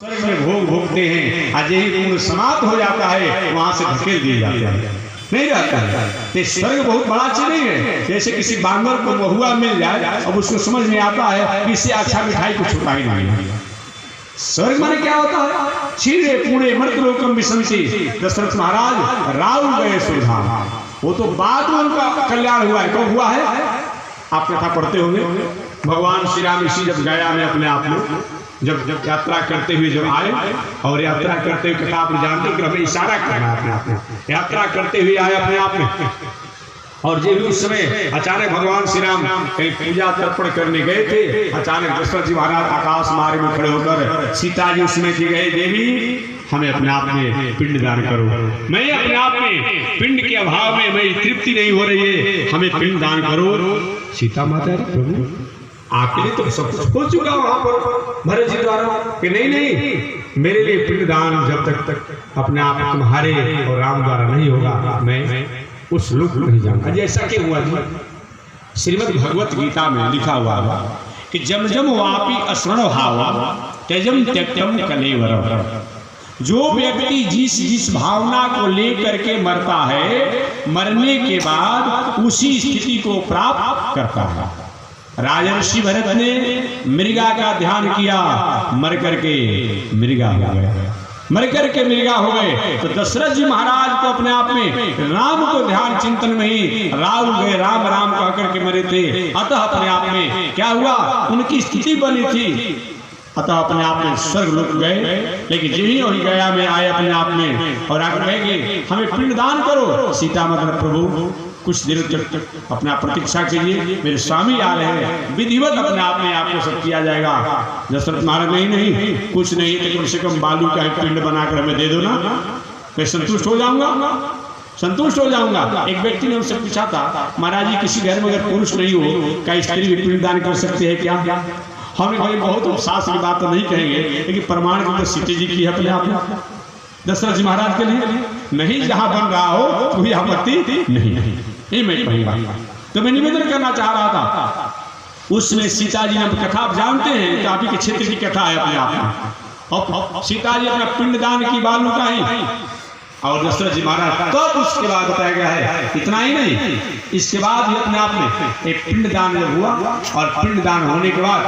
स्वर्ग में भोग भोगते हैं, आज यही पूर्ण समाप्त हो जाता है, वहां से धकेल दिए जाते हैं, नहीं रहता है। तो स्वर्ग बहुत बड़ा चीज नहीं है। जैसे किसी बांगर को महुआ मिल जाए, अब उसको समझ में आता है कि इससे अच्छा मिठाई को छुपा ही नहीं है। स्वर्ग माने क्या होता है? क्षीरे पूरे मर्तलोकम विशंति। दशरथ महाराज राव गए सुधाम, वो तो बाद में उनका कल्याण हुआ है। कब हुआ है? आप कथा पढ़ते होंगे, भगवान श्री राम ऋषि जब गया में अपने आप में जब यात्रा करते हुए जब आए, और यात्रा करते हुए कथा आप जानते हो कि हमें इशारा करना है अपने आप में, यात्रा करते हुए आए अपने आप में, और जब उस समय अचानक भगवान श्री राम कहीं पूजा तर्पण करने गए थे, अचानक दशरथ जी महाराज आकाश मार्ग में खड़े होकर सीता जी उसमें की गए, देवी हमें अपने आप में पिंड दान करो, मैं अपने आप में पिंड के अभाव में मेरी तृप्ति नहीं हो रही है, हमें पिंड दान करो। सीता माता प्रभु आखिर तो सब कुछ हो चुका वहां पर भरत जी द्वारा कि नहीं मेरे लिए पिंड दान जब तक अपने आप तुम्हारे और राम द्वारा नहीं होगा, मैं उस लोक नहीं जाऊंगा। जैसा कि हुआ श्रीमद् भगवत गीता में लिखा हुआ कि जम जम वापी अस्मरण भाव त्यजम त्यक्तम कलेवर। जो व्यक्ति जिस भावना को लेकर के मरता है, मरने के बाद उसी स्थिति को प्राप्त करता है। राजर्षि भरत ने मृगा का ध्यान किया, मर करके मृगा हो गए, मर करके मृगा हो गए। तो दशरथ जी महाराज को अपने आप में राम को ध्यान चिंतन में ही राव गए, राम राम कह करके मरे थे। अतः अपने आप में क्या हुआ, उनकी स्थिति बनी थी, अतः अपने आप में स्वर्ग लोक गए। लेकिन यही वही गया में आए अपने आप में, और आगे कहेंगे हमें पिंड दान करो। सीता मतलब प्रभु कुछ देर तक अपना प्रतीक्षा कीजिए, मेरे स्वामी आ रहे हैं, विधिवत अपने आप में आपको सब किया जाएगा। दशरथ महाराज नहीं कुछ नहीं तो कम से कम बालू का पिंड बनाकर हमें दे दो ना, मैं संतुष्ट हो जाऊंगा, संतुष्ट हो जाऊंगा। एक व्यक्ति ने उनसे पूछा था, महाराज जी किसी घर में अगर पुरुष नहीं हो, क्या स्त्री भी पिंड दान कर सकते हैं क्या? हमने भाई बहुत शास्त्र की बात तो नहीं कहेंगे, लेकिन प्रमाण की तो सीता जी की है अपने आप में, दशरथ जी महाराज के लिए नहीं, जहां बन रहा हो कोई आपत्ति नहीं, ये मैं कहूंगा। तो मैं निवेदन करना चाह रहा था, उसमें सीता जी ने कथा आप जानते हैं, तो आप ही के क्षेत्र की कथा है अपने आप में। और सीता जी अपना पिंडदान की बालू का ही, और दशरथ जी महाराज तब उसके बाद बताया गया है, इतना ही नहीं, इसके बाद भी अपने आप में एक पिंडदान जब हुआ, और पिंडदान होने के बाद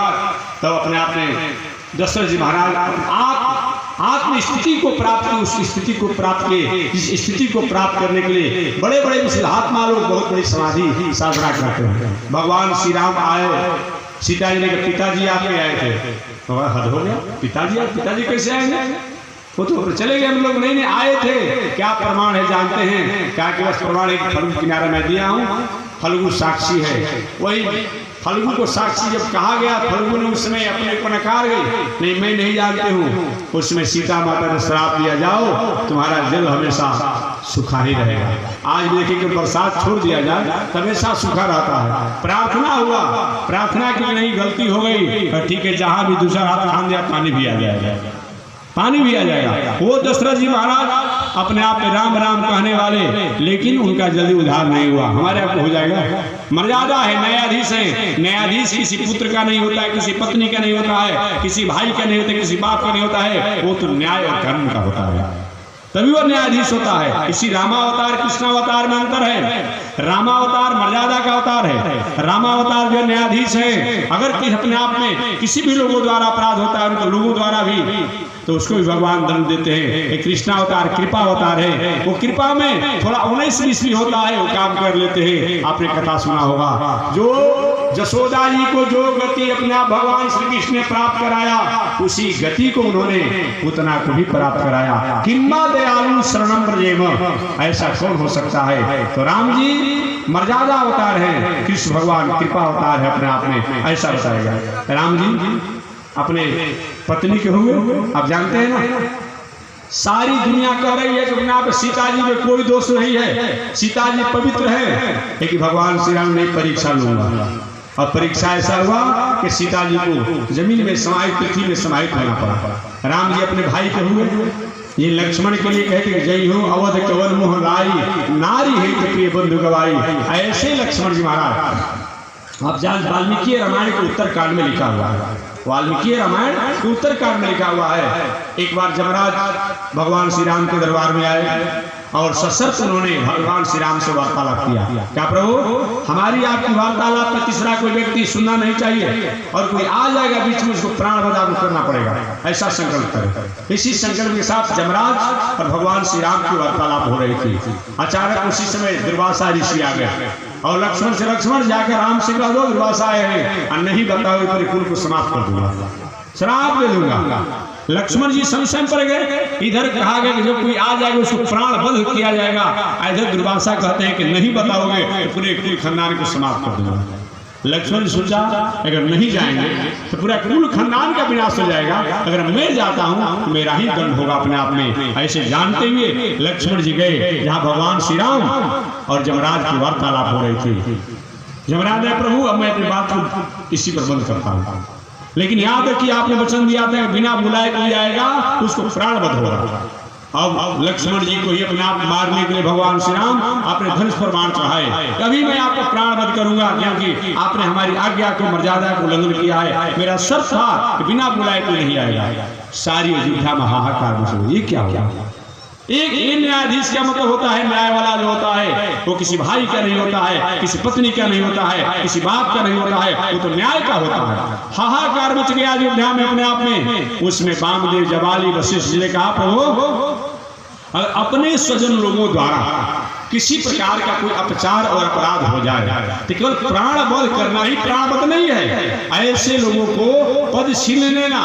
तब अपने आप में दशरथ जी महाराज आत्म स्थिति को प्राप्त की, उस स्थिति को प्राप्त किए, इस स्थिति को प्राप्त करने के लिए बड़े बड़े विशेषात्मा लोग बहुत बड़ी समाधि साधना करते हैं। भगवान श्री राम आए, सीता जी ने कहा पिताजी आपके आए थे, तो हद हो गया, पिताजी कैसे आएंगे? वो तो चले गए, हम लोग नहीं आए थे। क्या प्रमाण है जानते हैं? क्या कि बस प्रमाण एक फल्गु किनारा मैं दिया हूँ, फल्गु साक्षी है। वही फल्गु को साक्षी जब कहा गया, फल्गु ने उसमें अपने को नकार गई, नहीं मैं नहीं जानते हूँ। उसमें सीता माता ने श्राप दिया, जाओ तुम्हारा जल हमेशा सूखा ही रहेगा। आज भी देखिए कि बरसात छोड़ दिया जाए हमेशा सूखा रहता है। प्रार्थना हुआ, प्रार्थना की नहीं गलती हो गई, ठीक है जहां भी दूसरा हाथ खान दिया पानी भी आ जाएगा, पानी भी आ जाएगा। वो दशरथ जी महाराज अपने आप में राम राम कहने वाले, लेकिन उनका जल्दी उद्धार नहीं हुआ। हमारे आपको हो जाएगा। मर्यादा है, न्यायाधीश है, न्यायाधीश किसी पुत्र का नहीं होता है, किसी पत्नी का नहीं होता है, किसी भाई का नहीं होता है, किसी बाप का नहीं होता है, वो तो न्याय और कर्म का होता है, तभी वो न्यायाधीश होता है। इसी रामावतार कृष्णावतार में अंतर है। रामावतार मर्यादा का अवतार है, रामावतार जो न्यायाधीश है। अगर अपने आप में किसी भी लोगों द्वारा अपराध होता है, उनको लोगों द्वारा भी, तो उसको भी भगवान दंड देते हैं। कृष्णावतार कृपा अवतार है, वो कृपा में थोड़ा 19-20 भी होता है, वो काम कर लेते हैं। आपने कथा सुना होगा, जो जसोदा जी को जो गति अपने आप भगवान श्री कृष्ण ने प्राप्त कराया, उसी गति को उन्होंने पूतना को भी प्राप्त कराया। किम्मा दयालु शरणम ब्रजेम, ऐसा कौन हो सकता है? तो राम जी मर्यादा अवतार है, कृष्ण भगवान कृपा अवतार है अपने आप में, ऐसा बताया गया। राम जी अपने पत्नी के हुए, आप जानते हैं ना, सारी दुनिया कह रही है कि अपने सीता जी में कोई दोष नहीं है, सीता जी पवित्र है, लेकिन भगवान श्री राम ने परीक्षा लूंगा। और परीक्षा ऐसा हुआ कि सीता जी को जमीन में समाहित, पृथ्वी में समाहित होना पड़ा। राम जी अपने भाई के हुए, ये लक्ष्मण के लिए कहते कि जय हो अवध कवन मोह लाई, नारी है तो प्रिय बंधु गवाई। ऐसे लक्ष्मण जी महाराज, आप जान वाल्मीकि रामायण के उत्तरकांड में लिखा हुआ है, वाल्मीकि रामायण के उत्तरकांड में लिखा हुआ है। एक बार जमराज भगवान श्री राम के दरबार में आए और सशर्त उन्होंने भगवान श्री राम से वार्तालाप किया। क्या प्रभु, हमारी आपकी वार्तालाप में तीसरा कोई व्यक्ति सुनना नहीं चाहिए और कोई आ जाएगा बीच में उसको प्राण बदान करना पड़ेगा, ऐसा संकल्प करें। इसी संकल्प के साथ जमराज और भगवान श्री राम की वार्तालाप हो रही थी। अचानक उसी समय दुर्वासा ऋषि आ गए और लक्ष्मण से, लक्ष्मण जाकर राम से कह दो दुर्वासा आए हैं और नहीं बताओ तो कुल को समाप्त कर दूंगा, श्राप दे दूंगा। लक्ष्मण जी संशय पर गए। इधर कहा गया कि जब कोई आ जाएगा उसको प्राण बध किया जाएगा। इधर दुर्वासा कहते हैं कि नहीं बताओगे तो पूरे कुल खानदान को समाप्त कर दूंगा। लक्ष्मण जी सोचा अगर नहीं जाएंगे तो पूरा कुल खानदान का विनाश हो जाएगा, अगर मैं जाता हूँ तो मेरा ही दंड होगा अपने आप में। ऐसे जानते हुए लक्ष्मण जी गए जहाँ भगवान श्री राम और जमराज की वार्तालाप हो रही थी। जमराज ने, प्रभु अब मैं अपनी बात को इसी पर बंद करता हूँ, लेकिन याद है कि आपने वचन दिया था बिना बुलाए कोई आएगा उसको प्राणवध होगा। अब लक्ष्मण जी को ही अपने आप मारने के लिए भगवान श्री राम अपने धनुष पर बाण चढ़ाए। कभी मैं आपका प्राणवध करूंगा क्योंकि आपने हमारी आज्ञा को, मर्यादा को उल्लंघन किया है। मेरा शर्त था कि बिना बुलाए कोई नहीं आएगा। सारी अयोध्या में हाहाकार मच गई। ये क्या हुआ? एक न्यायाधीश का मतलब होता है, न्याय वाला जो होता है वो किसी भाई का नहीं होता है, किसी पत्नी का नहीं होता है, किसी बाप का नहीं होता है, वो तो न्याय का होता है। हाहाकार मच गया अयोध्या में अपने आप में। उसमें वामदेव, जबाली, वशिष्ठ जी ने कहा, प्रभु अपने स्वजन लोगों द्वारा किसी प्रकार का कोई अपचार और अपराध हो जाए तो केवल प्राणवध करना ही प्राणवध नहीं है। ऐसे लोगों को पद छीन लेना,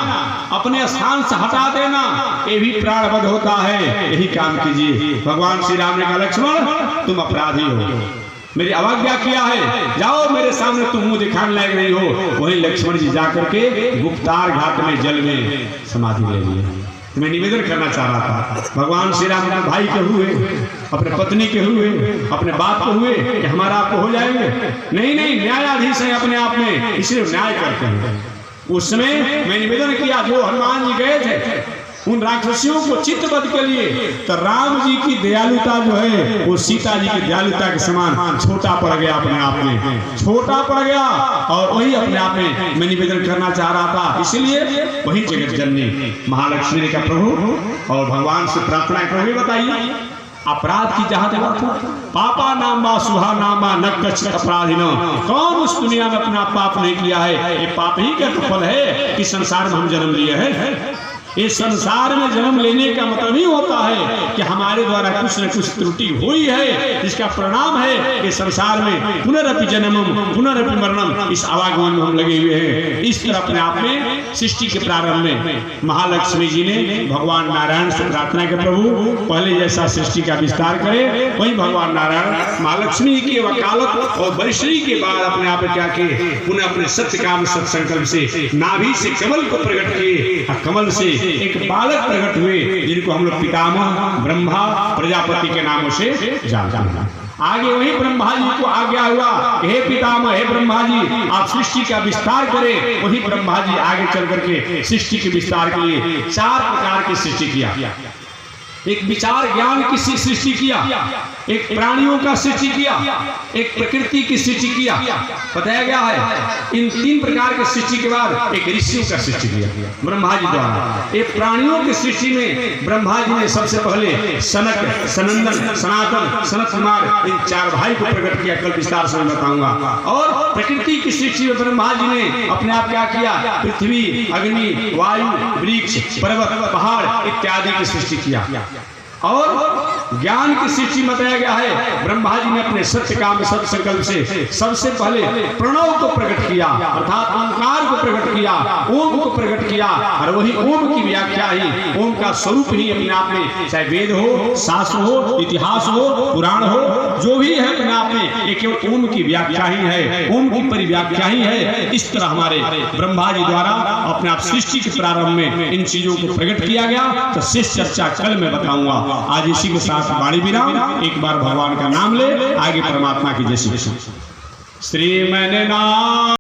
अपने स्थान से हटा देना, ये भी प्राणवध होता है। यही काम कीजिए। भगवान श्री राम ने कहा, लक्ष्मण तुम अपराधी हो, मेरी अवज्ञा किया है, जाओ मेरे सामने तुम मुंह दिखाने लायक नहीं हो। वहीं लक्ष्मण जी जाकर के गुप्तार घाट में जल में समाधि ले लिए। मैं निवेदन करना चाह रहा था, भगवान श्री राम अपने भाई के हुए, अपने पत्नी के हुए, अपने बाप के हुए कि हमारा आपको हो जाएंगे? नहीं नहीं, न्यायाधीश है अपने आप में, इसलिए न्याय करते हैं। उस समय मैं निवेदन किया, जो हनुमान जी गए थे उन राक्षसियों को चित्तवध के लिए, तो राम जी की दयालुता जो है वो सीता जी की दयालुता के समान छोटा पड़ गया, अपने आप में छोटा पड़ गया। और वही अपने आप में मैं निवेदन करना चाह रहा था। इसलिए वही जगत जननी महालक्ष्मी ने कहा, प्रभु और भगवान से प्रार्थना करोगे, बताइए अपराध की जहां तक बात हो, पापा नाम बा सुहा नाम बा न कछ अपराधी न, कौन उस दुनिया में अपना पाप नहीं किया है? ये पाप ही का फल है कि संसार में हम जन्म लिए हैं। इस संसार में जन्म लेने का मतलब ही होता है कि हमारे द्वारा कुछ न कुछ त्रुटि हुई है, जिसका परिणाम है कि संसार में पुनरपि जन्मम पुनरपि मरणम, इस आवागमन में हम लगे हुए हैं। इस तरह अपने आप में सृष्टि के प्रारंभ में महालक्ष्मी जी ने भगवान नारायण से प्रार्थना की, प्रभु पहले जैसा सृष्टि का विस्तार करे। वही भगवान नारायण महालक्ष्मी की वकालत और बरिश्री के बाद अपने आप क्या किए, पुनः अपने सत्य काम सत्संकल्प से नाभि से कमल को प्रकट किए। कमल से एक बालक प्रकट हुए जिनको हम लोग पितामह ब्रह्मा प्रजापति के नामों से जानते हैं। आगे वही ब्रह्मा जी को आज्ञा हुआ, हे पितामह, हे ब्रह्मा जी आप सृष्टि का विस्तार करें। वही ब्रह्मा जी आगे चल करके सृष्टि के विस्तार के लिए 4 प्रकार की सृष्टि किया। एक विचार ज्ञान की सृष्टि किया, एक प्राणियों का सृष्टि किया, एक प्रकृति की सृष्टि किया। बताया गया है इन 3 प्रकार के सृष्टि के बाद एक ऋषियों का सृष्टि किया ब्रह्मा जी द्वारा। एक प्राणियों की सृष्टि में ब्रह्मा जी ने सबसे पहले सनक, सनंदन, सनातन, सनत कुमार इन 4 भाई को प्रकट किया। कल विस्तार से मैं बताऊंगा। और प्रकृति की सृष्टि में ब्रह्मा जी ने अपने आप क्या किया, पृथ्वी, अग्नि, वायु, वृक्ष, पर्वत, पहाड़ इत्यादि की सृष्टि किया। और ज्ञान की सृष्टि बताया गया है, ब्रह्मा जी ने अपने सत्य काम सत्य संकल्प से सबसे पहले प्रणव को प्रकट किया, अर्थात ओंकार को प्रकट किया, ओम को प्रकट किया। और वही ओम की व्याख्या ही, ओम का स्वरूप ही अपने आप में, चाहे वेद हो, शास्त्र हो, इतिहास हो, पुराण हो, जो भी है अपने आप में एक केवल ओम की व्याख्या ही है, ओम की परिव्याख्या ही है। इस तरह हमारे ब्रह्मा जी द्वारा अपने आप सृष्टि के प्रारंभ में इन चीजों को प्रकट किया गया। तो शेष चर्चा कल मैं बताऊंगा। आज इसी के साथ वाणी विराम। एक बार भगवान का नाम ले, आगे परमात्मा की जय श्री कृष्ण। श्रीमन नाम